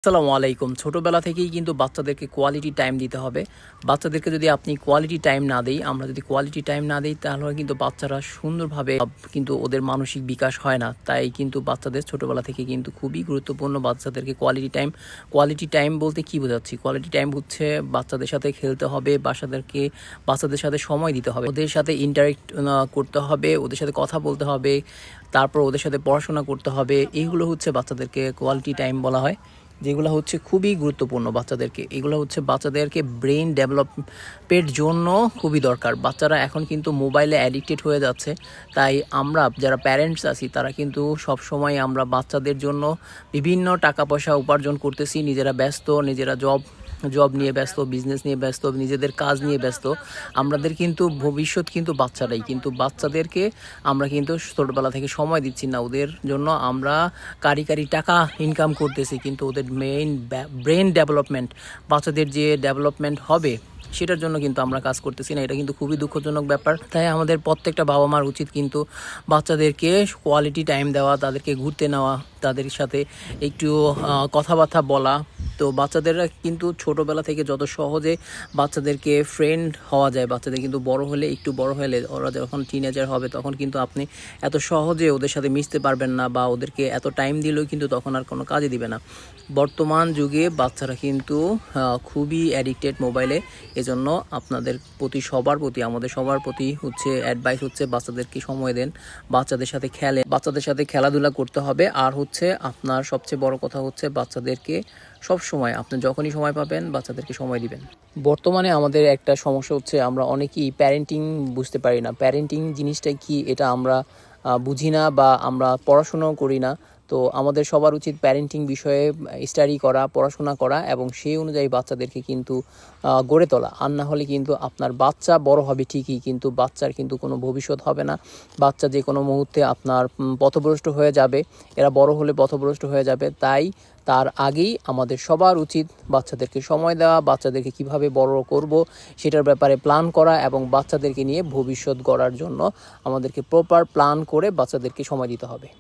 আসসালামু আলাইকুম। ছোটোবেলা থেকেই কিন্তু বাচ্চাদেরকে কোয়ালিটি টাইম দিতে হবে। বাচ্চাদেরকে যদি আপনি কোয়ালিটি টাইম না দেই, আমরা যদি কোয়ালিটি টাইম না দেই তাহলে কিন্তু বাচ্চারা সুন্দরভাবে কিন্তু ওদের মানসিক বিকাশ হয় না। তাই কিন্তু বাচ্চাদের ছোটোবেলা থেকে কিন্তু খুবই গুরুত্বপূর্ণ বাচ্চাদেরকে কোয়ালিটি টাইম বলতে কী বোঝাচ্ছি? কোয়ালিটি টাইম হচ্ছে বাচ্চাদের সাথে খেলতে হবে, বাচ্চাদের সাথে সময় দিতে হবে। ওদের সাথে ইন্টারেক্ট করতে হবে, ওদের সাথে কথা বলতে হবে, তারপর ওদের সাথে পড়াশোনা করতে হবে। এইগুলো হচ্ছে বাচ্চাদেরকে কোয়ালিটি টাইম বলা হয়। যেগুলো হচ্ছে খুবই গুরুত্বপূর্ণ বাচ্চাদেরকে। এগুলো হচ্ছে বাচ্চাদেরকে ব্রেন ডেভেলপের জন্য খুবই দরকার। বাচ্চারা এখন কিন্তু মোবাইলে অ্যাডিক্টেড হয়ে যাচ্ছে। তাই আমরা যারা প্যারেন্টস আছি তারা কিন্তু সবসময় আমরা বাচ্চাদের জন্য বিভিন্ন টাকা পয়সা উপার্জন করতেছি, নিজেরা ব্যস্ত, নিজেরা জব নিয়ে ব্যস্ত, বিজনেস নিয়ে ব্যস্ত, নিজেদের কাজ নিয়ে ব্যস্ত। আমাদের কিন্তু ভবিষ্যৎ কিন্তু বাচ্চারাই, কিন্তু বাচ্চাদেরকে আমরা কিন্তু ছোটোবেলা থেকে সময় দিচ্ছি না। ওদের জন্য আমরা কারি টাকা ইনকাম করতেছি, কিন্তু ওদের ব্রেন ডেভেলপমেন্ট, বাচ্চাদের যে ডেভেলপমেন্ট হবে সেটার জন্য কিন্তু আমরা কাজ করতেছি না। এটা কিন্তু খুবই দুঃখজনক ব্যাপার। তাই আমাদের প্রত্যেকটা বাবা মার উচিত কিন্তু বাচ্চাদেরকে কোয়ালিটি টাইম দেওয়া, তাদেরকে ঘুরতে নেওয়া, তাদের সাথে একটু কথাবার্তা বলা। তো বাচ্চাদেররা কিন্তু ছোটোবেলা থেকে যত সহজে বাচ্চাদেরকে ফ্রেন্ড হওয়া যায়, বাচ্চাদের কিন্তু একটু বড় হলে ওরা যখন টিনেজার হবে তখন কিন্তু আপনি এত সহজে ওদের সাথে মিশতে পারবেন না, বা ওদেরকে এত টাইম দিলেও কিন্তু তখন আর কোনো কাজে দিবে না। বর্তমান যুগে বাচ্চারা কিন্তু খুবই অ্যাডিক্টেড মোবাইলে। এজন্য আমাদের সবার প্রতি হচ্ছে অ্যাডভাইস হচ্ছে বাচ্চাদেরকে সময় দেন, বাচ্চাদের সাথে খেলাধুলা করতে হবে। আর হচ্ছে আপনার সবচেয়ে বড় কথা হচ্ছে বাচ্চাদেরকে সব সময়, আপনি যখনই সময় পাবেন বাচ্চাদেরকে সময় দিবেন। বর্তমানে আমাদের একটা সমস্যা হচ্ছে আমরা অনেকেই প্যারেন্টিং বুঝতে পারি না। প্যারেন্টিং জিনিসটা কি এটা আমরা বুঝি না, বা আমরা পড়াশোনাও করি না। তো আমাদের সবার উচিত প্যারেন্টিং বিষয়ে স্টাডি করা, পড়াশোনা করা এবং সেই অনুযায়ী বাচ্চাদেরকে কিন্তু গড়ে তোলা। আর না হলে কিন্তু আপনার বাচ্চা বড় হবে ঠিকই, কিন্তু বাচ্চার কিন্তু কোনো ভবিষ্যৎ হবে না। বাচ্চা যে কোনো মুহূর্তে আপনার পথভ্রষ্ট হয়ে যাবে, এরা বড় হলে পথভ্রষ্ট হয়ে যাবে। তাই তার আগেই আমাদের সবার উচিত বাচ্চাদেরকে সময় দেওয়া, বাচ্চাদেরকে কিভাবে বড় করব সেটার ব্যাপারে প্ল্যান করা, এবং বাচ্চাদেরকে নিয়ে ভবিষ্যৎ গড়ার জন্য আমাদেরকে প্রপার প্ল্যান করে বাচ্চাদেরকে সময় দিতে হবে।